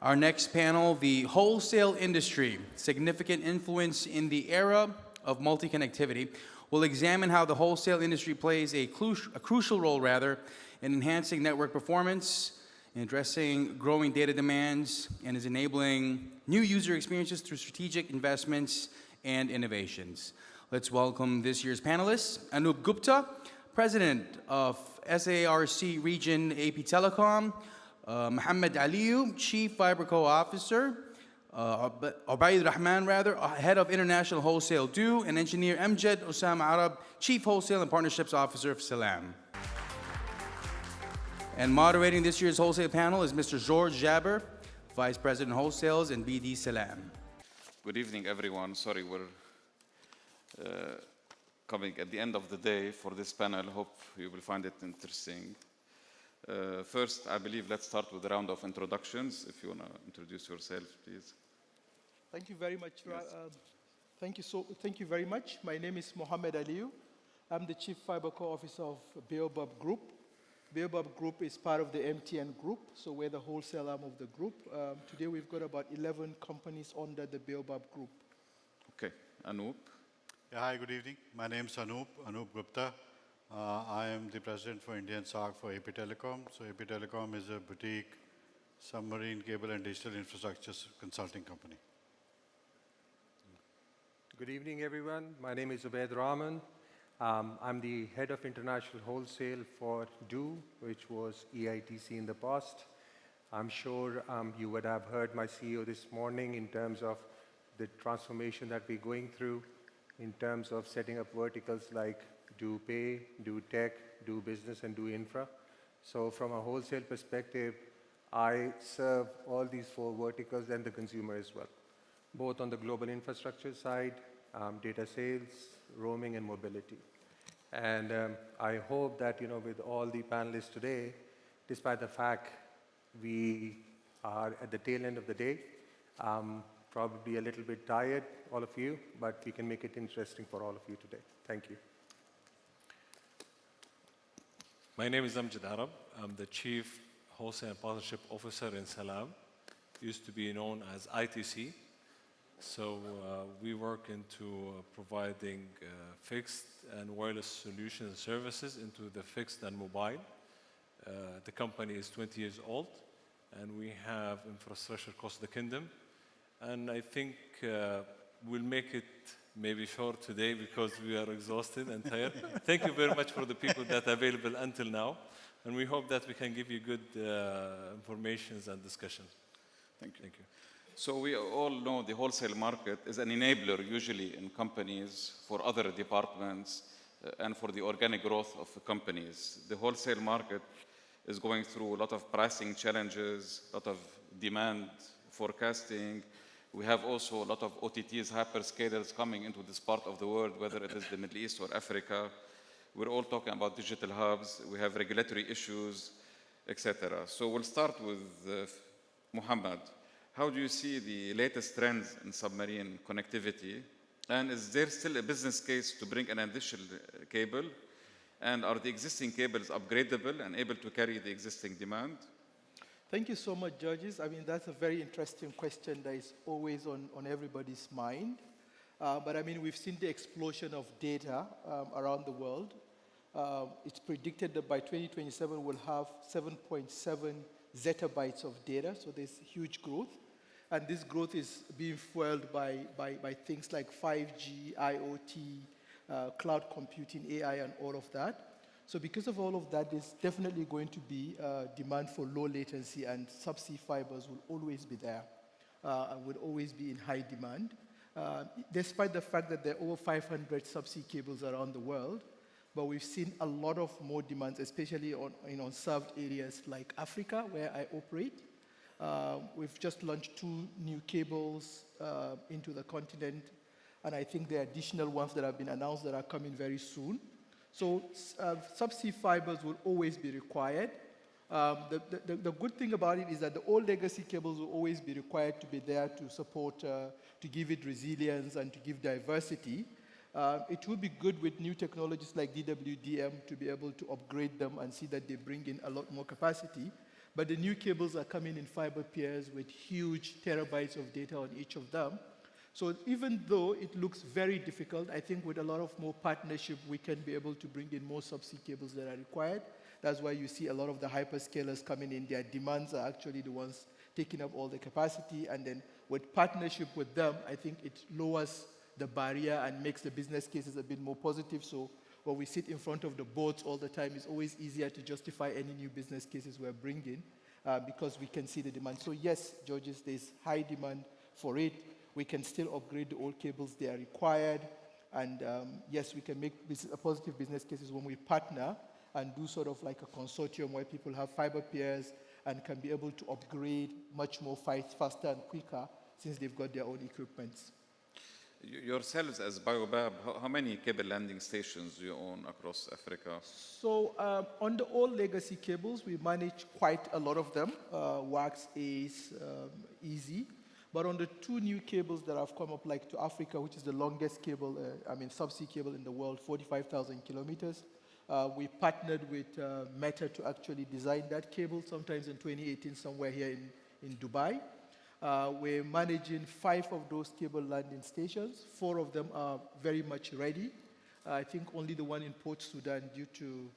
Our next panel, the wholesale industry, significant influence in the era of multi-connectivity, will examine how the wholesale industry plays a crucial role in enhancing network performance, in addressing growing data demands, and is enabling new user experiences through strategic investments and innovations. Let's welcome this year's panelists. Anup Gupta, President of SARC Region APTelecom, Mohammed Aliyu, Chief FiberCo Officer, Ubaid Rahman, Head of International Wholesale DO, and Engineer Amjad Osama Arab, Chief Wholesale and Partnerships Officer of Salam. And moderating this year's wholesale panel is Mr. George Jabber, Vice President Wholesales and BD Salam. Good evening, everyone. Sorry, we're coming at the end of the day for this panel. Hope you will find it interesting. First, I believe let's start with a round of introductions. If you want to introduce yourself, please. Thank you very much. Yes. Thank you very much. My name is Mohammed Aliyu. I'm the Chief FiberCo Officer of Bayobab Group. Bayobab Group is part of the MTN Group, so we're the wholesale arm of the group. Today we've got about 11 companies under the Bayobab Group. Okay, Anup. Yeah, hi, good evening. My name is Anup Gupta. I am the president for Indian SARC for APTelecom. So APTelecom is a boutique submarine cable and digital infrastructure consulting company. Good evening, everyone. My name is Ubaid Rahman. I'm the head of international wholesale for DO, which was EITC in the past. I'm sure you would have heard my CEO this morning in terms of the transformation that we're going through, in terms of setting up verticals like DO Pay, DO Tech, DO Business, and DO Infra. So from a wholesale perspective, I serve all these four verticals and the consumer as well, both on the global infrastructure side, data sales, roaming, and mobility. And I hope that, with all the panelists today, despite the fact we are at the tail end of the day, probably a little bit tired, all of you, but we can make it interesting for all of you today. Thank you. My name is Amjad Arab. I'm the Chief Wholesale and Partnership Officer in Salam. Used to be known as ITC. So we work into providing fixed and wireless solutions and services into the fixed and mobile. The company is 20 years old, and we have infrastructure across the kingdom. And I think we'll make it maybe short today because we are exhausted and tired. Thank you very much for the people that are available until now. And we hope that we can give you good information and discussion. Thank you. So we all know the wholesale market is an enabler usually in companies for other departments and for the organic growth of companies. The wholesale market is going through a lot of pricing challenges, a lot of demand forecasting. We have also a lot of OTTs, hyperscalers coming into this part of the world, whether it is the Middle East or Africa. We're all talking about digital hubs. We have regulatory issues, etc. So we'll start with Muhammad. How do you see the latest trends in submarine connectivity? And is there still a business case to bring an additional cable? And are the existing cables upgradable and able to carry the existing demand? Thank you so much, judges. I mean, that's a very interesting question that is always on everybody's mind. But I mean, we've seen the explosion of data around the world. It's predicted that by 2027, we'll have 7.7 zettabytes of data, so there's huge growth. And this growth is being fueled by things like 5G, IoT, cloud computing, AI, and all of that. So because of all of that, there's definitely going to be demand for low latency, and subsea fibers will always be there and will always be in high demand. Despite the fact that there are over 500 subsea cables around the world, but we've seen a lot of more demands, especially on unserved areas like Africa, where I operate. We've just launched 2 new cables into the continent, and I think there are additional ones that have been announced that are coming very soon. So subsea fibers will always be required. The good thing about it is that the old legacy cables will always be required to be there to support, to give it resilience and to give diversity. It will be good with new technologies like DWDM to be able to upgrade them and see that they bring in a lot more capacity. But the new cables are coming in fiber pairs with huge terabytes of data on each of them. So even though it looks very difficult, I think with a lot of more partnership, we can be able to bring in more subsea cables that are required. That's why you see a lot of the hyperscalers coming in. Their demands are actually the ones taking up all the capacity. And then with partnership with them, I think it lowers the barrier and makes the business cases a bit more positive. So when we sit in front of the boards all the time, it's always easier to justify any new business cases we're bringing because we can see the demand. So yes, Georges, there's high demand for it. We can still upgrade the old cables, they are required. And yes, we can make positive business cases when we partner and do sort of like a consortium where people have fiber pairs and can be able to upgrade much more faster and quicker since they've got their own equipments. Yourselves as Bayobab, how many cable landing stations do you own across Africa? So on the old legacy cables, we manage quite a lot of them. Wax is easy. But on the two new cables that have come up, like to Africa, which is the longest cable, subsea cable in the world, 45,000 kilometers, we partnered with Meta to actually design that cable, sometimes in 2018, somewhere here in Dubai. We're managing 5 of those cable landing stations. 4 of them are very much ready. I think only the one in Port Sudan, due to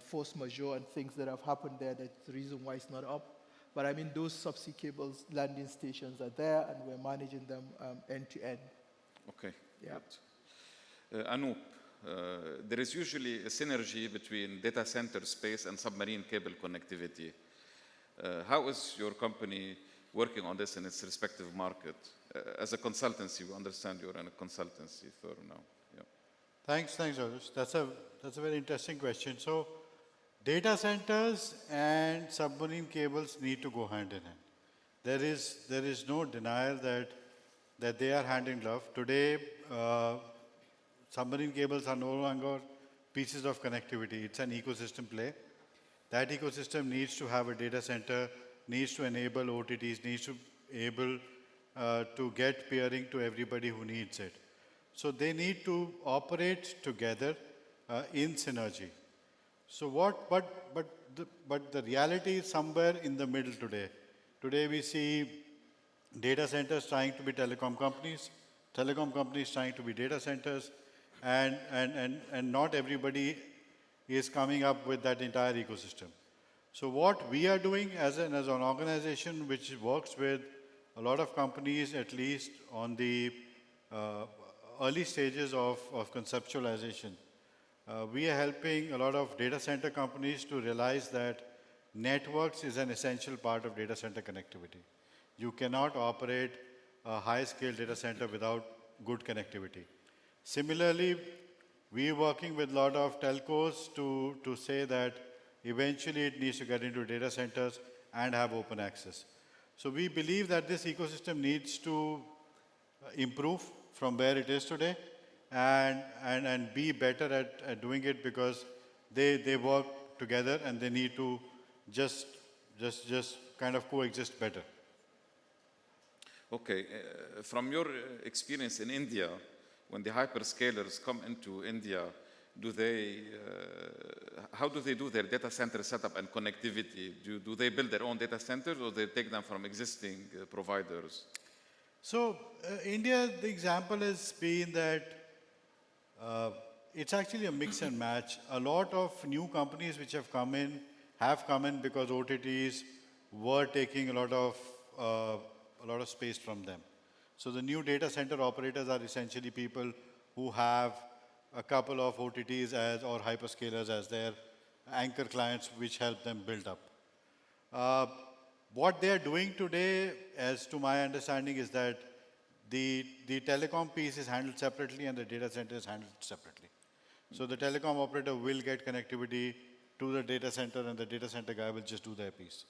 force majeure and things that have happened there, that's the reason why it's not up. But I mean, those subsea cables landing stations are there, and we're managing them end to end. Okay. Yeah. Good. Anoop, there is usually a synergy between data center space and submarine cable connectivity. How is your company working on this in its respective market? As a consultancy, we understand you're in a consultancy firm now. Yeah. Thanks, George. That's a very interesting question. So, data centers and submarine cables need to go hand in hand. There is no denial that they are hand in glove. Today, submarine cables are no longer pieces of connectivity. It's an ecosystem play. That ecosystem needs to have a data center, needs to enable OTTs, needs to able to get peering to everybody who needs it. So they need to operate together in synergy. So but the reality is somewhere in the middle today. Today we see data centers trying to be telecom companies trying to be data centers, and not everybody is coming up with that entire ecosystem. So what we are doing as an organization which works with a lot of companies, at least on the early stages of conceptualization, we are helping a lot of data center companies to realize that networks is an essential part of data center connectivity. You cannot operate a high-scale data center without good connectivity. Similarly, we are working with a lot of telcos to say that eventually it needs to get into data centers and have open access. So we believe that this ecosystem needs to improve from where it is today and be better at doing it, because they work together and they need to just kind of coexist better. Okay, from your experience in India, when the hyperscalers come into India, how do they do their data center setup and connectivity? Do they build their own data centers, or they take them from existing providers? So India, the example has been that it's actually a mix and match. A lot of new companies which have come in because OTTs were taking a lot of space from them. So the new data center operators are essentially people who have a couple of OTTs or hyperscalers as their anchor clients, which help them build up. What they are doing today, as to my understanding, is that the telecom piece is handled separately and the data center is handled separately. So the telecom operator will get connectivity to the data center, and the data center guy will just do their piece,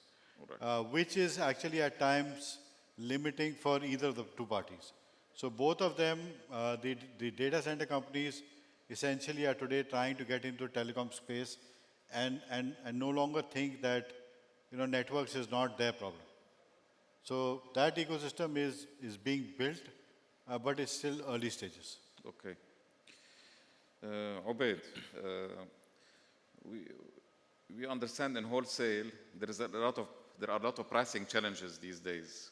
which is actually at times limiting for either of the two parties. So both of them, the data center companies essentially are today trying to get into telecom space and no longer think that networks is not their problem. So that ecosystem is being built, but it's still early stages. Okay. Obaid, we understand in wholesale there are a lot of pricing challenges these days.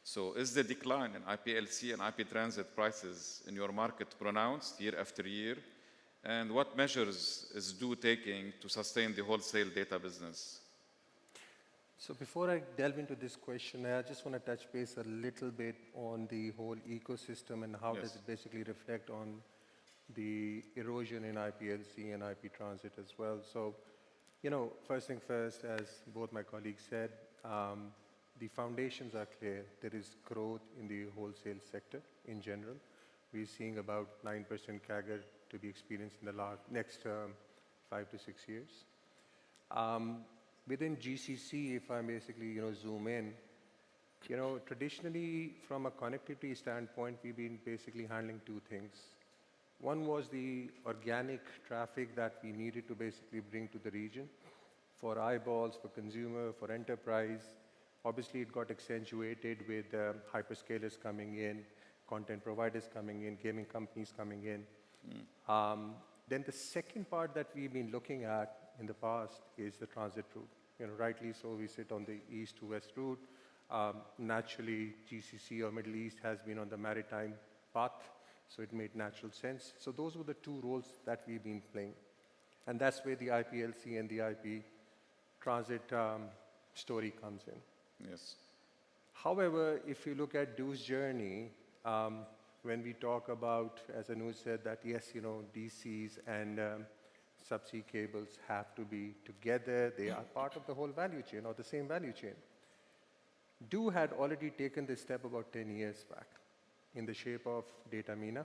So is the decline in IPLC and IP transit prices in your market pronounced year after year? And what measures is DO taking to sustain the wholesale data business? So before I delve into this question, I just want to touch base a little bit on the whole ecosystem and how does it basically reflect on the erosion in IPLC and IP transit as well. So, first thing first, as both my colleagues said, the foundations are clear. There is growth in the wholesale sector in general. We're seeing about 9% CAGR to be experienced in the next 5 to 6 years. Within GCC, if I basically zoom in, traditionally from a connectivity standpoint, we've been basically handling two things. One was the organic traffic that we needed to basically bring to the region for eyeballs, for consumer, for enterprise. Obviously, it got accentuated with hyperscalers coming in, content providers coming in, gaming companies coming in. Then the second part that we've been looking at in the past is the transit route. Rightly so, we sit on the east to west route. Naturally, GCC or Middle East has been on the maritime path, so it made natural sense. So those were the two roles that we've been playing. And that's where the IPLC and the IP transit story comes in. Yes. However, if you look at DO's journey, when we talk about, as Anu said, that yes, DCs and subsea cables have to be together. They are part of the whole value chain or the same value chain. DO had already taken this step about 10 years back in the shape of Data MENA.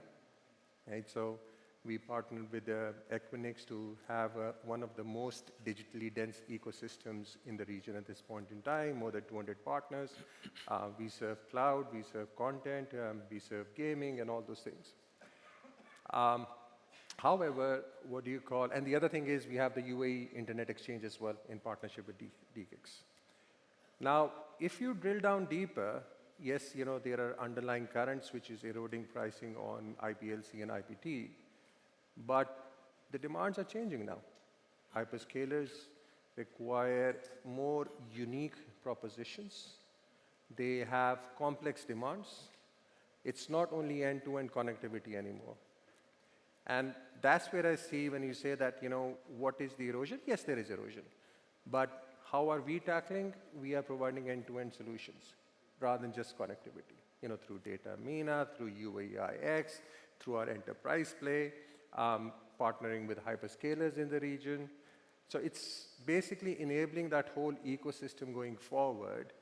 Right? So we partnered with Equinix to have one of the most digitally dense ecosystems in the region at this point in time, more than 200 partners. We serve cloud, we serve content, we serve gaming and all those things. However, and the other thing is we have the UAE Internet Exchange as well in partnership with DGIX. Now, if you drill down deeper, yes, there are underlying currents which is eroding pricing on IPLC and IPT, but the demands are changing now. Hyperscalers require more unique propositions. They have complex demands. It's not only end-to-end connectivity anymore. And that's where I see when you say that, what is the erosion? Yes, there is erosion. But how are we tackling? We are providing end-to-end solutions rather than just connectivity, through Data MENA, through UAEIX, through our enterprise play, partnering with hyperscalers in the region. So it's basically enabling that whole ecosystem going forward.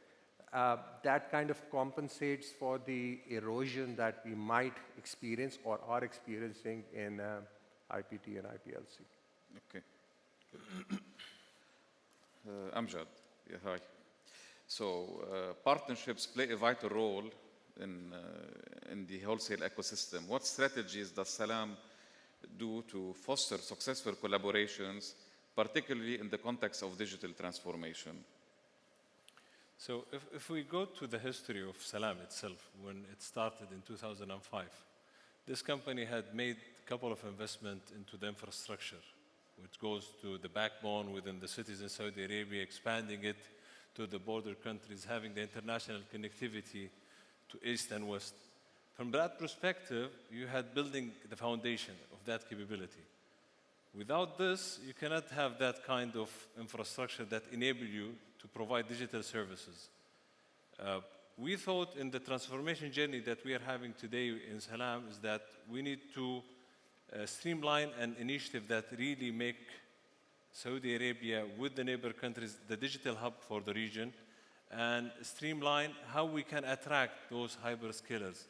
That kind of compensates for the erosion that we might experience or are experiencing in IPT and IPLC. Okay. Amjad, yeah, hi. So partnerships play a vital role in the wholesale ecosystem. What strategies does Salam do to foster successful collaborations, particularly in the context of digital transformation? So if we go to the history of Salam itself, when it started in 2005, this company had made a couple of investments into the infrastructure, which goes to the backbone within the cities in Saudi Arabia, expanding it to the border countries, having the international connectivity to east and west. From that perspective, you had building the foundation of that capability. Without this, you cannot have that kind of infrastructure that enable you to provide digital services. We thought in the transformation journey that we are having today in Salam is that we need to streamline an initiative that really make Saudi Arabia with the neighbor countries the digital hub for the region and streamline how we can attract those hyperscalers.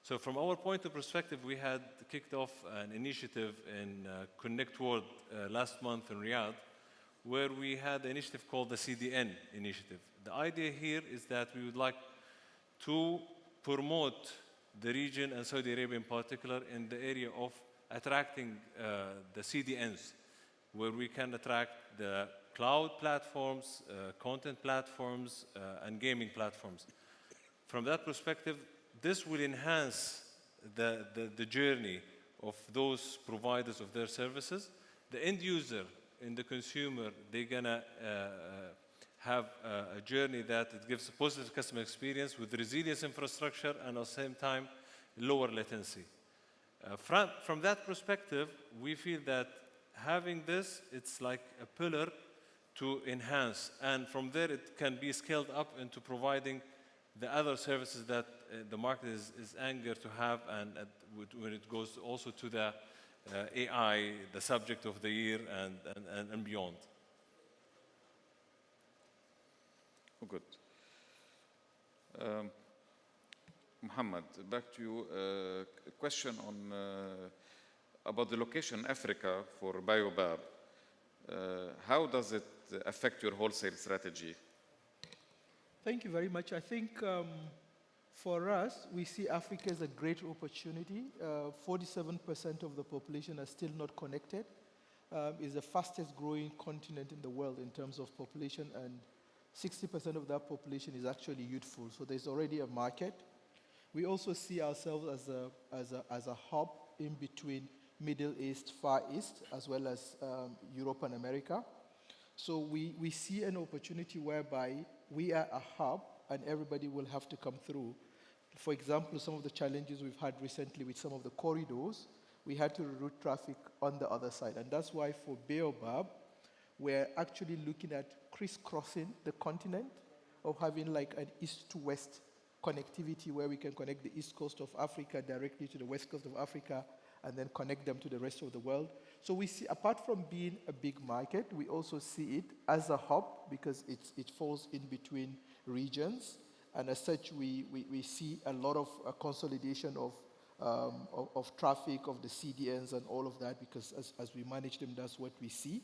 So from our point of perspective, we had kicked off an initiative in Connect World last month in Riyadh, where we had an initiative called the CDN initiative. The idea here is that we would like to promote the region and Saudi Arabia in particular in the area of attracting the CDNs, where we can attract the cloud platforms, content platforms, and gaming platforms. From that perspective, this will enhance the journey of those providers of their services. The end user in the consumer, they're gonna have a journey that it gives a positive customer experience with resilience infrastructure and at the same time lower latency. From that perspective, we feel that having this, it's like a pillar to enhance, and from there it can be scaled up into providing the other services that the market is eager to have, and when it goes also to the AI, the subject of the year, and beyond. Oh, good. Mohammed, back to you. A question on about the location in Africa for Bayobab. How does it affect your wholesale strategy? Thank you very much. I think for us, we see Africa as a great opportunity. 47% of the population are still not connected. It's the fastest growing continent in the world in terms of population, and 60% of that population is actually youthful. So there's already a market. We also see ourselves as a hub in between Middle East, Far East, as well as Europe and America. So we see an opportunity whereby we are a hub and everybody will have to come through. For example, some of the challenges we've had recently with some of the corridors, we had to reroute traffic on the other side. And that's why for Bayobab, we're actually looking at crisscrossing the continent, of having like an east to west connectivity where we can connect the east coast of Africa directly to the west coast of Africa and then connect them to the rest of the world. So we see, apart from being a big market, we also see it as a hub because it falls in between regions. And as such, we see a lot of consolidation of traffic, of the CDNs and all of that, because as we manage them, that's what we see.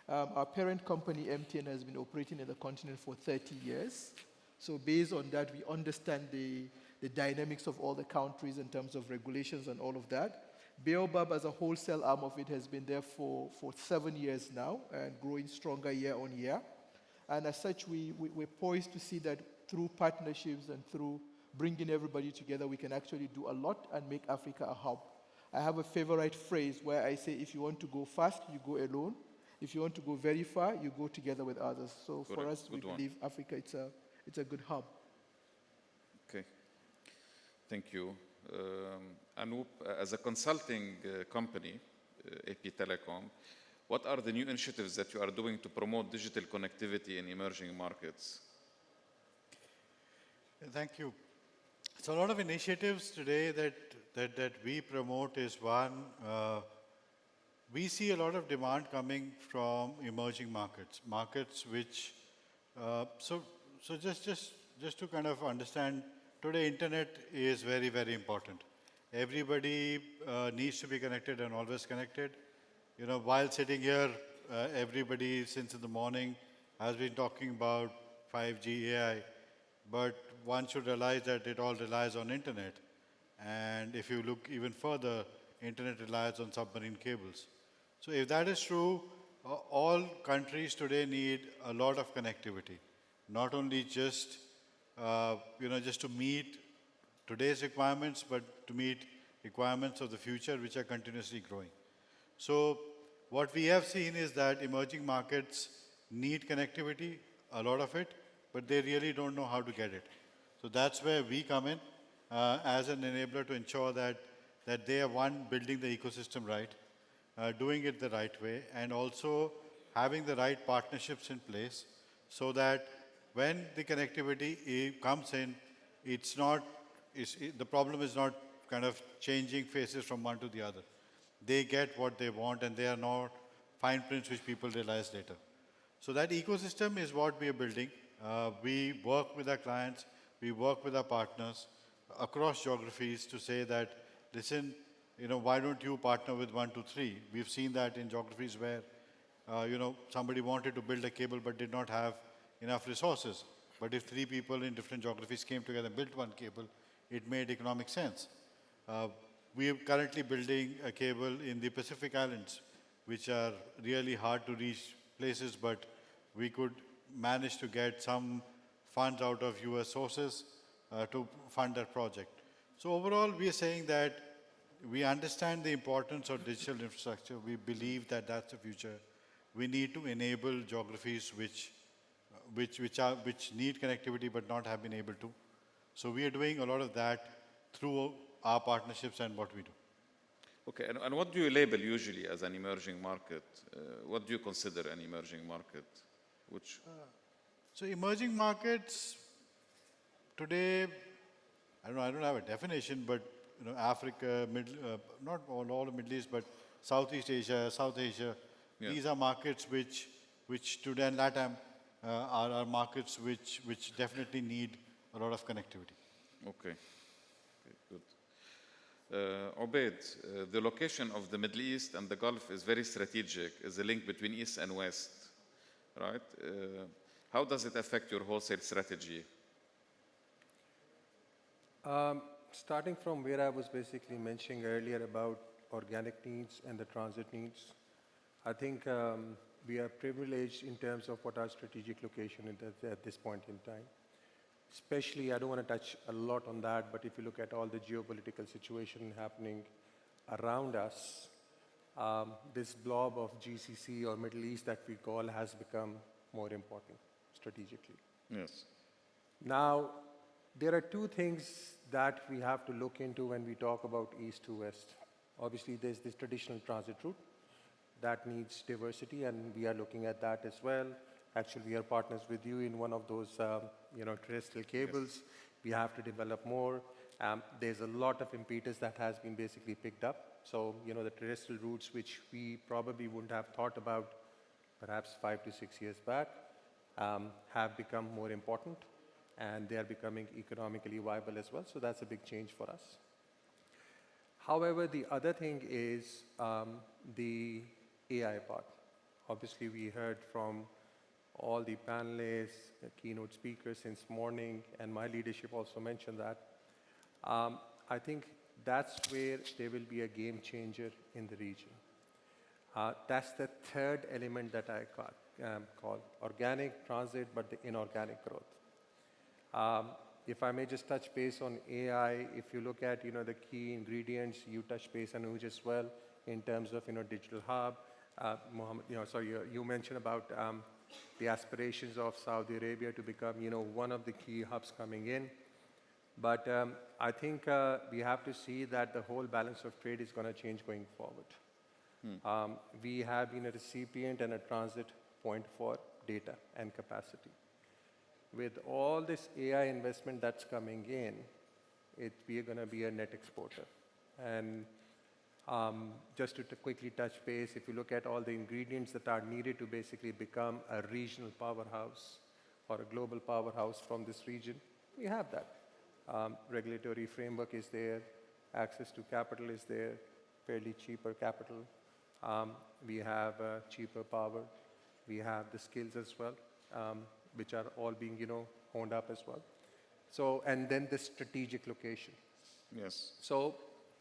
Our parent company, MTN, has been operating in the continent for 30 years. So based on that, we understand the dynamics of all the countries in terms of regulations and all of that. Bayobab, as a wholesale arm of it, has been there for 7 years now and growing stronger year on year. And as such, we're poised to see that through partnerships and through bringing everybody together, we can actually do a lot and make Africa a hub. I have a favorite phrase where I say, if you want to go fast, you go alone. If you want to go very far, you go together with others. So Correct. for us, we Good one. believe Africa, it's a good hub. Okay. Thank you. Anoop, as a consulting company, APTelecom, what are the new initiatives that you are doing to promote digital connectivity in emerging markets? Thank you. So a lot of initiatives today that we promote is one, we see a lot of demand coming from emerging markets which, so just to kind of understand, today internet is very, very important. Everybody needs to be connected and always connected. You know, while sitting here, everybody since in the morning has been talking about 5G, AI, but one should realize that it all relies on internet. And if you look even further, internet relies on submarine cables. So if that is true, all countries today need a lot of connectivity, not only just, just to meet today's requirements, but to meet requirements of the future, which are continuously growing. So what we have seen is that emerging markets need connectivity, a lot of it, but they really don't know how to get it. So that's where we come in as an enabler to ensure that they are, one, building the ecosystem right, doing it the right way, and also having the right partnerships in place so that when the connectivity comes in, the problem is not kind of changing faces from one to the other. They get what they want, and they are not fine prints which people realize later. So that ecosystem is what we are building. We work with our clients, we work with our partners across geographies to say that, listen, why don't you partner with 1, 2, 3? We've seen that in geographies where, somebody wanted to build a cable but did not have enough resources. But if 3 people in different geographies came together and built one cable, it made economic sense. We are currently building a cable in the Pacific Islands, which are really hard to reach places, but we could manage to get some funds out of US sources to fund that project. So overall, we are saying that we understand the importance of digital infrastructure. We believe that that's the future. we need to enable geographies which need connectivity but not have been able to. So we are doing a lot of that through our partnerships and what we do. Okay, and what do you label usually as an emerging market? What do you consider an emerging market? Which So emerging markets today, I don't have a definition, but Africa, not all of Middle East, but Southeast Asia, South Asia, Yeah. these are markets which today, and LATAM are markets which definitely need a lot of connectivity. Okay, good. Obaid, the location of the Middle East and the Gulf is very strategic, is a link between East and West, right? How does it affect your wholesale strategy? Starting from where I was basically mentioning earlier about organic needs and the transit needs, I think we are privileged in terms of what our strategic location is at this point in time. Especially, I don't want to touch a lot on that, but if you look at all the geopolitical situation happening around us, this blob of GCC or Middle East that we call has become more important strategically. Yes. Now, there are two things that we have to look into when we talk about East to West. Obviously, there's this traditional transit route that needs diversity, and we are looking at that as well. Actually, we are partners with you in one of those, terrestrial cables. Yes. We have to develop more. There's a lot of impetus that has been basically picked up. So, the terrestrial routes, which we probably wouldn't have thought about perhaps 5 to 6 years back, have become more important, and they are becoming economically viable as well. So that's a big change for us. However, the other thing is the AI part. Obviously, we heard from all the panelists, the keynote speakers since morning, and my leadership also mentioned that. I think that's where there will be a game changer in the region. That's the third element that I call organic transit, but the inorganic growth. If I may just touch base on AI, if you look at the key ingredients, you touch base on Anuj as well in terms of digital hub. Mohammed, you mentioned about the aspirations of Saudi Arabia to become one of the key hubs coming in. But I think we have to see that the whole balance of trade is going to change going forward. We have been a recipient and a transit point for data and capacity. With all this AI investment that's coming in, we are going to be a net exporter. And just to quickly touch base, if you look at all the ingredients that are needed to basically become a regional powerhouse or a global powerhouse from this region, we have that. Regulatory framework is there, access to capital is there, fairly cheaper capital. We have cheaper power. We have the skills as well, which are all being, honed up as well. So, and then the strategic location. Yes. So,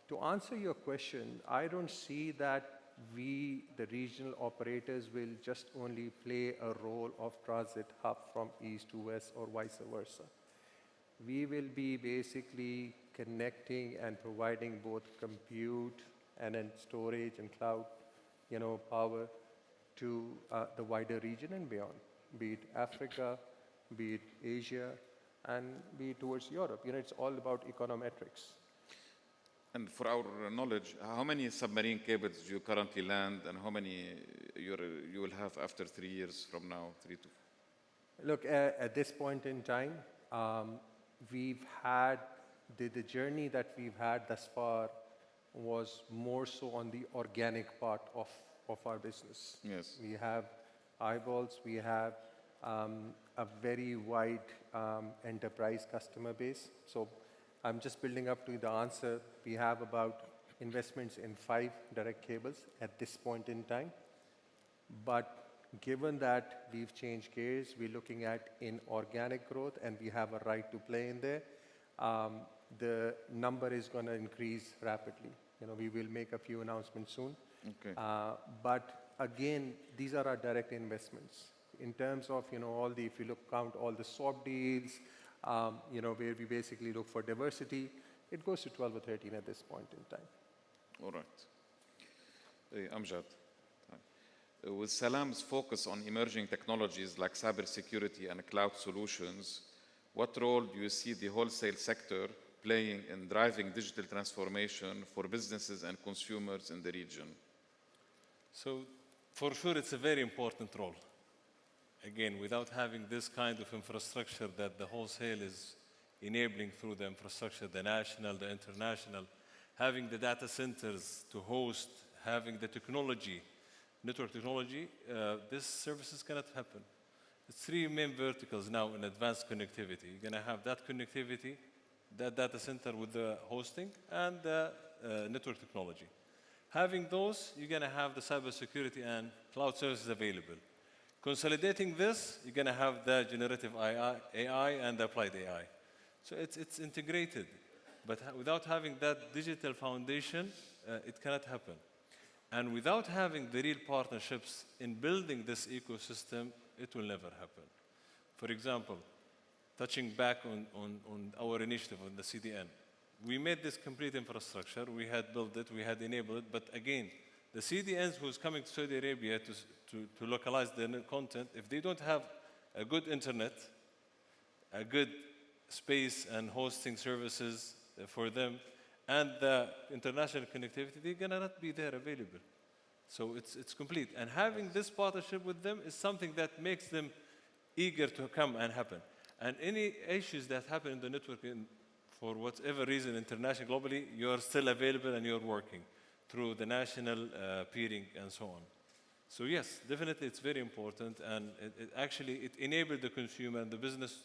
to answer your question, I don't see that we, the regional operators, will just only play a role of transit hub from east to west or vice versa. We will be basically connecting and providing both compute and then storage and cloud, power to the wider region and beyond, be it Africa, be it Asia, and be it towards Europe. It's all about econometrics. And for our knowledge, how many submarine cables do you currently land, and how many you will have after 3 years from now, 3 to? Look, at this point in time, we've had the journey that we've had thus far was more so on the organic part of our business. Yes. We have eyeballs, we have a very wide enterprise customer base. So I'm just building up to the answer. We have about investments in 5 direct cables at this point in time. But given that we've changed gears, we're looking at inorganic growth, and we have a right to play in there. The number is going to increase rapidly. We will make a few announcements soon. Okay. But again, these are our direct investments. In terms of, if you count all the swap deals, where we basically look for diversity, it goes to 12 or 13 at this point in time. All right. Amjad. With Salam's focus on emerging technologies like cybersecurity and cloud solutions, what role do you see the wholesale sector playing in driving digital transformation for businesses and consumers in the region? So for sure, it's a very important role. Again, without having this kind of infrastructure that the wholesale is enabling through the infrastructure, the national, the international, having the data centers to host, having the technology, network technology, this services cannot happen. It's three main verticals now in advanced connectivity. You're going to have that connectivity, that data center with the hosting, and the network technology. Having those, you're going to have the cybersecurity and cloud services available. Consolidating this, you're going to have the generative AI and the applied AI. So it's integrated. But without having that digital foundation, it cannot happen. And without having the real partnerships in building this ecosystem, it will never happen. For example, touching back on our initiative on the CDN, we made this complete infrastructure. We had built it, we had enabled it, but again, the CDNs who's coming to Saudi Arabia to localize their content, if they don't have a good internet, a good space and hosting services for them, and the international connectivity, they're gonna not be there available. So it's complete. And having this partnership with them is something that makes them eager to come and happen. And any issues that happen in the network, for whatever reason, internationally, globally, you're still available and you're working through the national peering and so on. So yes, definitely it's very important, and it enabled the consumer and the business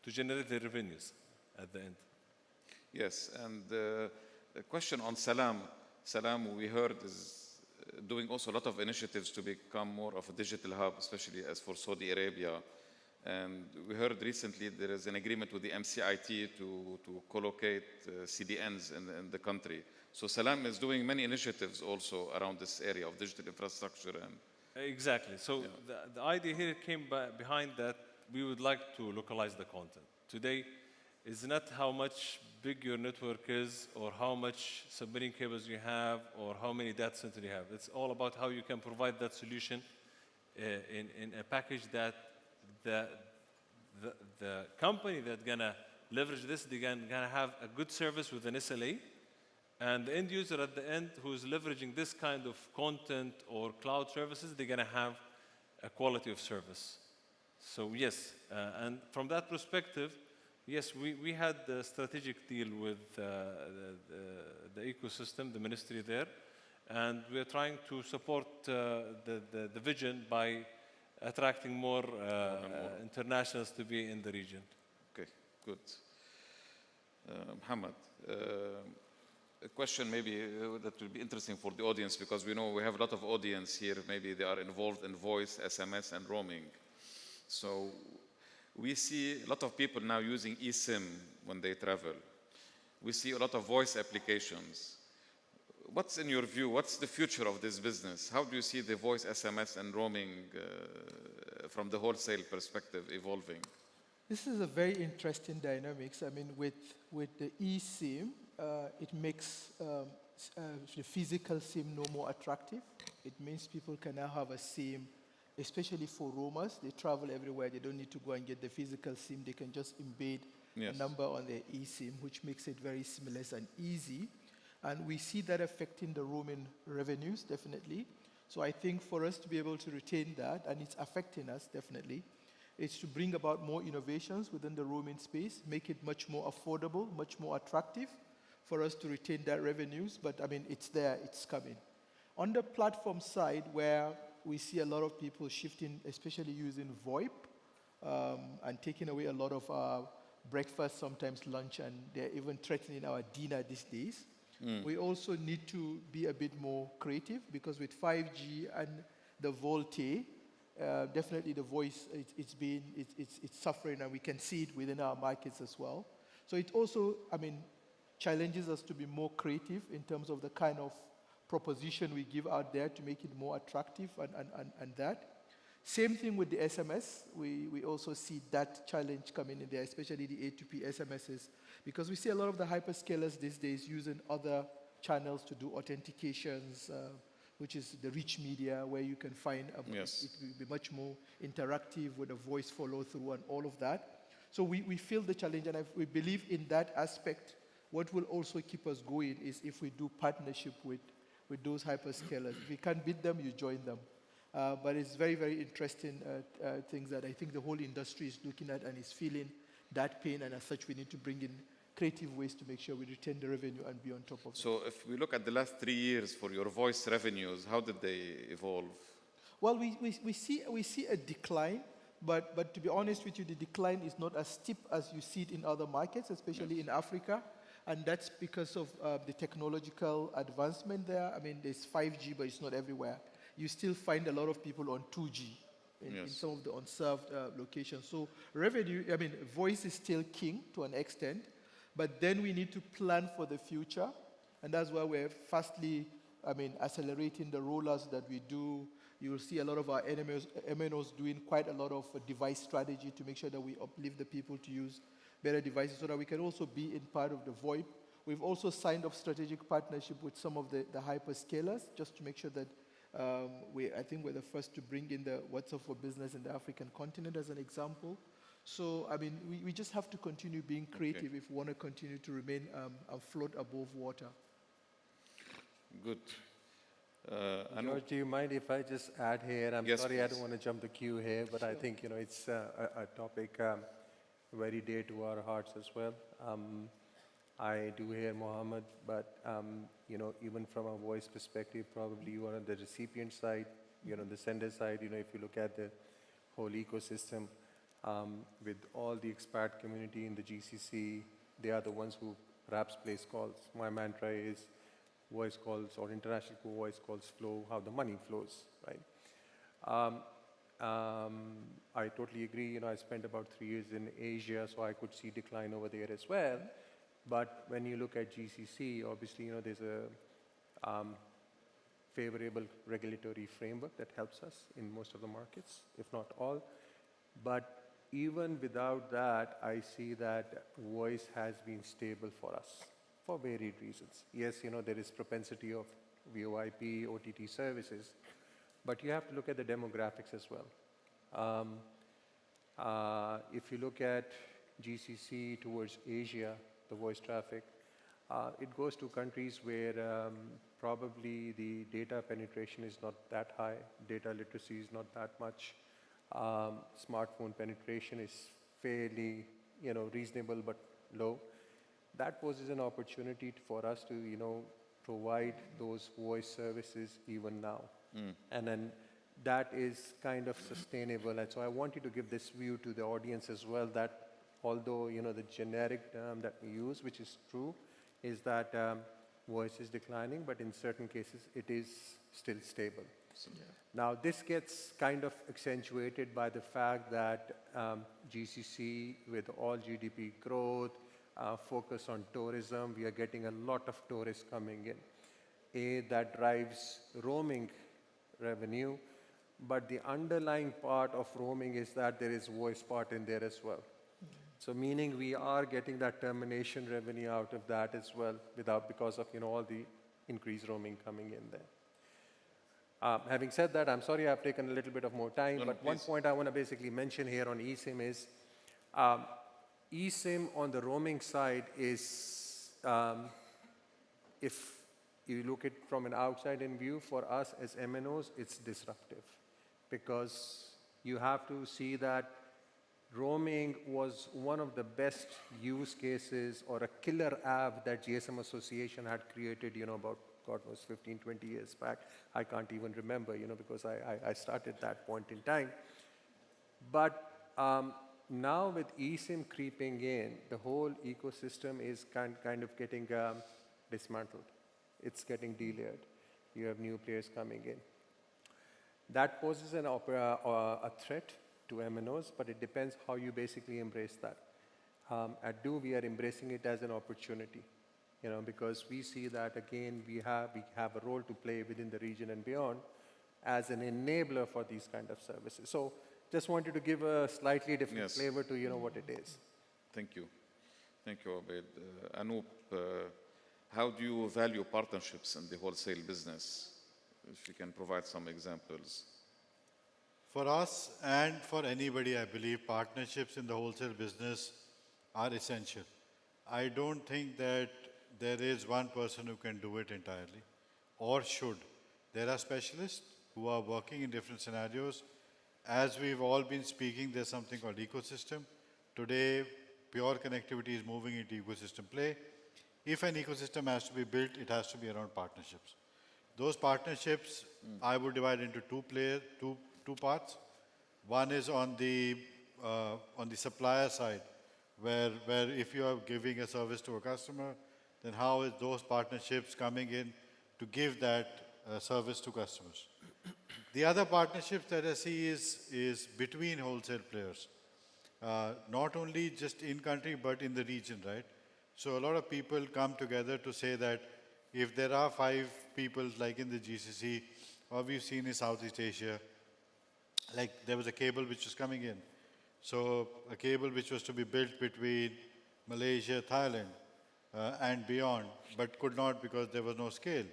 to generate their revenues at the end. Yes, and the question on Salam. Salam, we heard, is doing also a lot of initiatives to become more of a digital hub, especially as for Saudi Arabia. And we heard recently there is an agreement with the MCIT to collocate CDNs in the country. So Salam is doing many initiatives also around this area of digital infrastructure. And exactly. So the idea here came behind that we would like to localize the content. Today, it's not how much big your network is or how much submarine cables you have or how many data centers you have. It's all about how you can provide that solution in a package that the company that's gonna leverage this, they're gonna have a good service with an SLA, and the end user at the end who's leveraging this kind of content or cloud services, they're gonna have a quality of service. So yes, and from that perspective, yes, we had a strategic deal with the ecosystem, the ministry there, and we're trying to support the vision by attracting more internationals to be in the region. okay, good. Mohammed, a question maybe that will be interesting for the audience, because we know we have a lot of audience here. Maybe they are involved in voice, SMS, and roaming. So we see a lot of people now using eSIM when they travel. We see a lot of voice applications. What's in your view, what's the future of this business? How do you see the voice, SMS, and roaming from the wholesale perspective evolving? This is a very interesting dynamics. I mean, with the eSIM, it makes the physical SIM no more attractive. It means people can now have a SIM, especially for roamers. They travel everywhere. They don't need to go and get the physical SIM. They can just embed a number on their eSIM, which makes it very seamless and easy. And we see that affecting the roaming revenues, definitely. So I think for us to be able to retain that, and it's affecting us, definitely, is to bring about more innovations within the roaming space, make it much more affordable, much more attractive for us to retain that revenues. But I mean, it's there, it's coming. On the platform side, where we see a lot of people shifting, especially using VoIP, and taking away a lot of our breakfast, sometimes lunch, and they're even threatening our dinner these days. We also need to be a bit more creative, because with 5G and the VoLTE, definitely the voice, it's suffering, and we can see it within our markets as well. So it also, I mean, challenges us to be more creative in terms of the kind of proposition we give out there to make it more attractive and that. Same thing with the SMS. We also see that challenge coming in there, especially the A2P SMSs, because we see a lot of the hyperscalers these days using other channels to do authentications, which is the rich media, where you can find Yes. it will be much more interactive with a voice follow through and all of that. So we feel the challenge, and we believe in that aspect. What will also keep us going is if we do partnership with those hyperscalers. If we can't beat them, you join them. But it's very, very interesting things that I think the whole industry is looking at and is feeling that pain, and as such, we need to bring in creative ways to make sure we retain the revenue and be on top of it. So if we look at the last 3 years for your voice revenues, how did they evolve? Well, we see a decline, but to be honest with you, the decline is not as steep as you see it in other markets, especially in Africa. And that's because of the technological advancement there. I mean, there's 5G, but it's not everywhere. You still find a lot of people on 2G in some of the unserved locations. So revenue, I mean, voice is still king to an extent, but then we need to plan for the future. And that's why we're fastly, accelerating the rollouts that we do. You will see a lot of our MNOs doing quite a lot of device strategy to make sure that we uplift the people to use better devices so that we can also be in part of the VoIP. We've also signed up strategic partnership with some of the hyperscalers just to make sure that I think we're the first to bring in the WhatsApp for Business in the African continent as an example. So, we just have to continue being creative if we want to continue to remain afloat above water. Good. George, do you mind if I just add here? I'm Yes, sorry, I please. don't want to jump the queue here, but I think it's a topic very dear to our hearts as well. I do hear Mohammed, but even from a voice perspective, probably you are on the recipient side, the sender side. If you look at the whole ecosystem, with all the expat community in the GCC, they are the ones who perhaps place calls. My mantra is voice calls or international voice calls flow, how the money flows, right? I totally agree. I spent about 3 years in Asia, so I could see decline over there as well. But when you look at GCC, obviously, there's a favorable regulatory framework that helps us in most of the markets, if not all. But even without that, I see that voice has been stable for us for varied reasons. Yes, there is propensity of VoIP, OTT services, but you have to look at the demographics as well. If you look at GCC towards Asia, the voice traffic, it goes to countries where probably the data penetration is not that high, data literacy is not that much, smartphone penetration is fairly, reasonable but low. That poses an opportunity for us to, provide those voice services even now. And then that is kind of sustainable. And so I want you to give this view to the audience as well, that although, the generic term that we use, which is true, is that voice is declining, but in certain cases, it is still stable. Now, this gets kind of accentuated by the fact that GCC, with all GDP growth, focus on tourism, we are getting a lot of tourists coming in. That drives roaming revenue, but the underlying part of roaming is that there is voice part in there as well. So meaning we are getting that termination revenue out of that as well, because of all the increased roaming coming in there. Having said that, I'm sorry I've taken a little bit of more time, but one point I want to basically mention here on eSIM is eSIM on the roaming side is, if you look at it from an outside-in view, for us as MNOs, it's disruptive, because you have to see that roaming was one of the best use cases or a killer app that GSM Association had created, about, God knows, 15, 20 years back. I can't even remember, because I started that point in time. But now with eSIM creeping in, the whole ecosystem is kind of getting dismantled. It's getting delayered. You have new players coming in. That poses a threat to MNOs, but it depends how you basically embrace that. At DO, we are embracing it as an opportunity, because we see that, again, we have a role to play within the region and beyond as an enabler for these kind of services. So just wanted to give a slightly different flavor to, what it is. Thank you. Thank you, Obaid. Anoop, how do you value partnerships in the wholesale business? if you can provide some examples. For us and for anybody, I believe partnerships in the wholesale business are essential. I don't think that there is one person who can do it entirely or should. There are specialists who are working in different scenarios. As we've all been speaking, there's something called ecosystem. Today, pure connectivity is moving into ecosystem play. If an ecosystem has to be built, it has to be around partnerships. Those partnerships, I would divide into two parts. One is on the supplier side, where if you are giving a service to a customer, then how is those partnerships coming in to give that service to customers? The other partnerships that I see is between wholesale players, not only just in country but in the region, right? So a lot of people come together to say that if there are 5 people like in the GCC, or we've seen in Southeast Asia, like there was a cable which was coming in. So a cable which was to be built between Malaysia, Thailand, and beyond, but could not because there was no scale.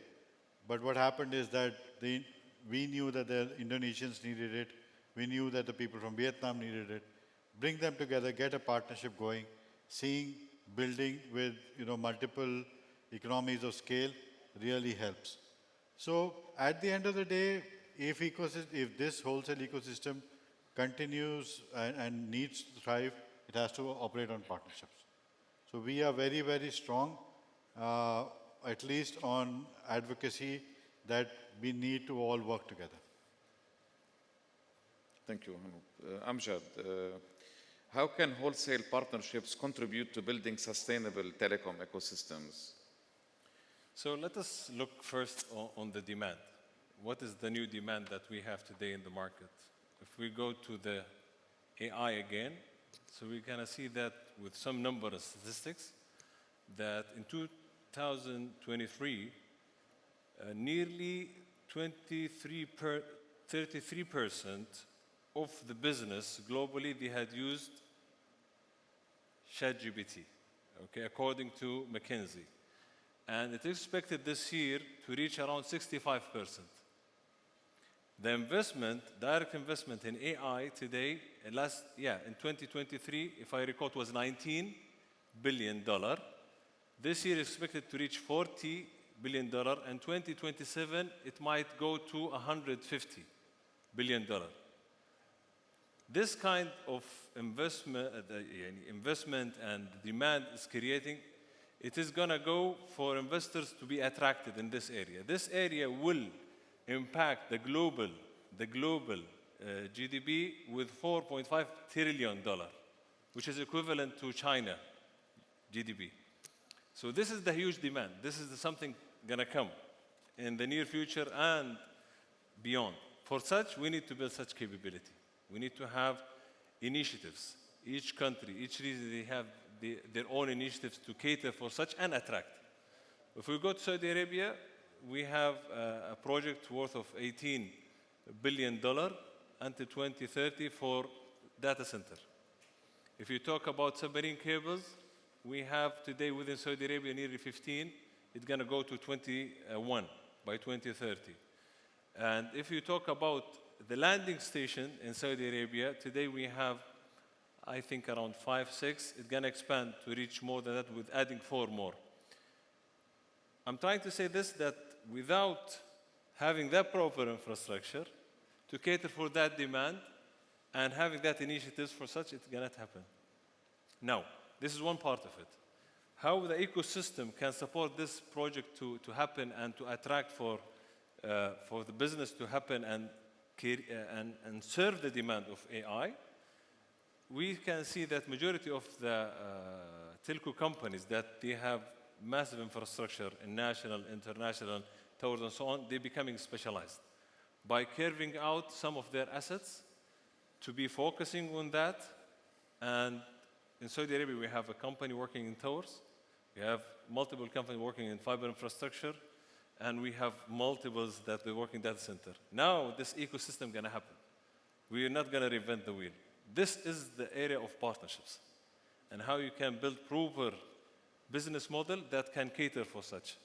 But what happened is that we knew that the Indonesians needed it. We knew that the people from Vietnam needed it. Bring them together, get a partnership going, building with multiple economies of scale really helps. So at the end of the day, if this wholesale ecosystem continues and needs to thrive, it has to operate on partnerships. So we are very, very strong, at least on advocacy, that we need to all work together. Thank you, Amjad. How can wholesale partnerships contribute to building sustainable telecom ecosystems? So let us look first on the demand. What is the new demand that we have today in the market? If we go to the AI again, so we're going to see that with some number of statistics, that in 2023, nearly 33% of the business globally, they had used ChatGPT, okay, according to McKinsey. And it is expected this year to reach around 65%. The direct investment in AI today, in 2023, if I recall, it was $19 billion. This year is expected to reach $40 billion, and 2027, it might go to $150 billion. This kind of investment and demand is creating, it is going to go for investors to be attracted in this area. This area will impact the global GDP with $4.5 trillion, which is equivalent to China GDP. So this is the huge demand. This is something going to come in the near future and beyond. For such, we need to build such capability. We need to have initiatives. Each country, each region, they have their own initiatives to cater for such and attract. If we go to Saudi Arabia, we have a project worth of $18 billion until 2030 for data center. If you talk about submarine cables, we have today within Saudi Arabia nearly 15. It's going to go to 21 by 2030. And if you talk about the landing station in Saudi Arabia, today we have, I think, around 5, 6. It's going to expand to reach more than that with adding 4 more. I'm trying to say this, that without having that proper infrastructure to cater for that demand and having that initiatives for such, it's going to happen. Now, this is one part of it. How the ecosystem can support this project to happen and to attract for the business to happen and serve the demand of AI, we can see that majority of the telco companies that they have massive infrastructure in national, international, towers and so on, they're becoming specialized. By carving out some of their assets to be focusing on that, and in Saudi Arabia we have a company working in towers, we have multiple companies working in fiber infrastructure, and we have multiples that they work in data center. Now this ecosystem going to happen. We are not going to reinvent the wheel. This is the area of partnerships and how you can build proper business model that can cater for such.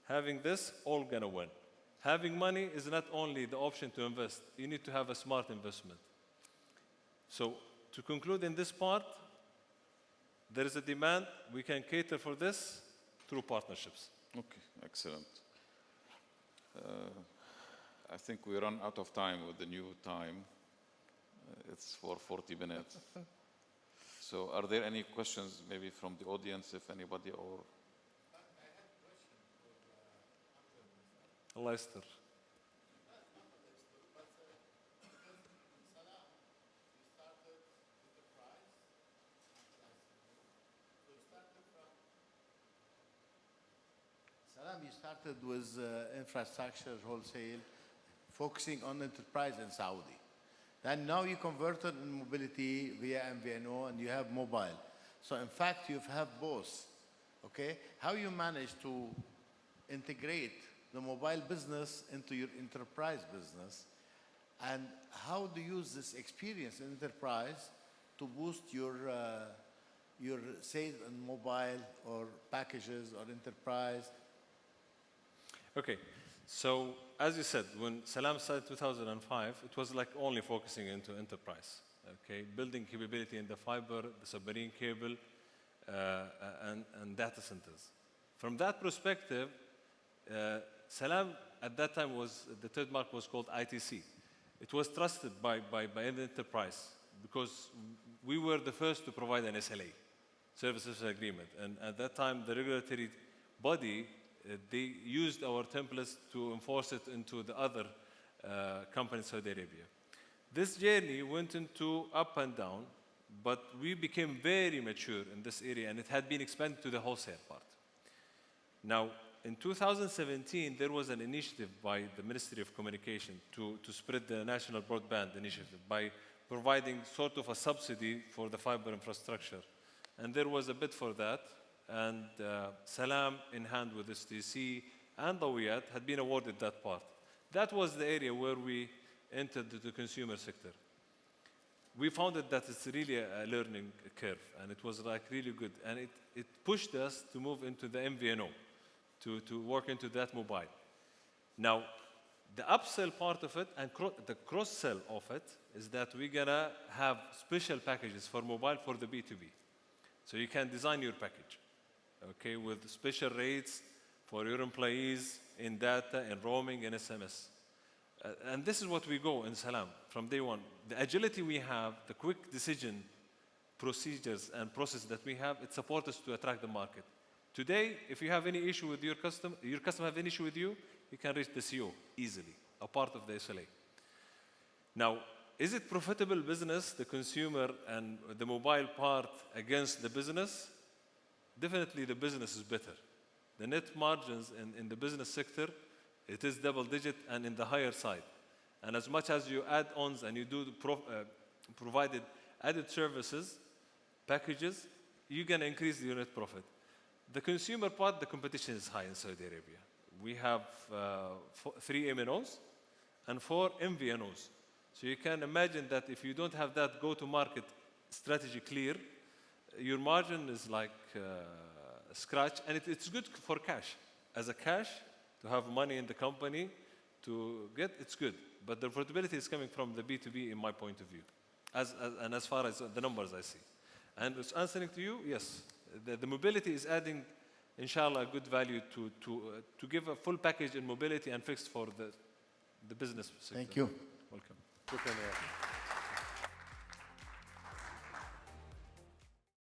Having this, all going to win. Having money is not only the option to invest. You need to have a smart investment. So to conclude in this part, there is a demand. We can cater for this through partnerships. Okay, excellent. I think we run out of time with the new time. It's for 40 minutes. So are there any questions maybe from the audience, if anybody, or? Leicester. Salam, you started with infrastructure wholesale, focusing on enterprise in Saudi. Then now you converted in mobility via MVNO and you have mobile. So in fact, you have both, okay? How you manage to integrate the mobile business into your enterprise business, and how do you use this experience in enterprise to boost your sales in mobile or packages or enterprise? Okay, so as you said, when Salam started in 2005, it was like only focusing into enterprise, okay? Building capability in the fiber, the submarine cable, and data centers. From that perspective, Salam at that time the trademark was called ITC. It was trusted by an enterprise because we were the first to provide an SLA, services agreement. And at that time, the regulatory body, they used our templates to enforce it into the other companies in Saudi Arabia. This journey went into up and down, but we became very mature in this area, and it had been expanded to the wholesale part. Now, in 2017, there was an initiative by the Ministry of Communication to spread the National Broadband Initiative by providing sort of a subsidy for the fiber infrastructure. And there was a bid for that. And Salam, in hand with STC and Dawiyat, had been awarded that part. That was the area where we entered the consumer sector. We found that it's really a learning curve, and it was like really good. And it pushed us to move into the MVNO, to work into that mobile. Now, the upsell part of it and the cross-sell of it is that we're gonna have special packages for mobile for the B2B. So you can design your package, okay, with special rates for your employees in data, in roaming, in SMS. And this is what we go in Salam from day one. The agility we have, the quick decision procedures and process that we have, it supports us to attract the market. Today, if you have any issue with your customer have any issue with you, you can reach the CO easily, a part of the SLA. Now, is it profitable business, the consumer and the mobile part against the business? Definitely the business is better. The net margins in the business sector, it is double digit and in the higher side. And as much as you add ons and you do provided added services, packages, you're going to increase the unit profit. The consumer part, the competition is high in Saudi Arabia. We have 3 MNOs and 4 MVNOs. So you can imagine that if you don't have that go-to-market strategy clear, your margin is like scratch, and it's good for cash. As a cash, to have money in the company, to get, it's good. But the profitability is coming from the B2B in my point of view, and as far as the numbers I see. And it's answering to you, yes. The mobility is adding, inshallah, a good value to give a full package in mobility and fixed for the business sector. Thank you. Welcome. Shukran, yeah.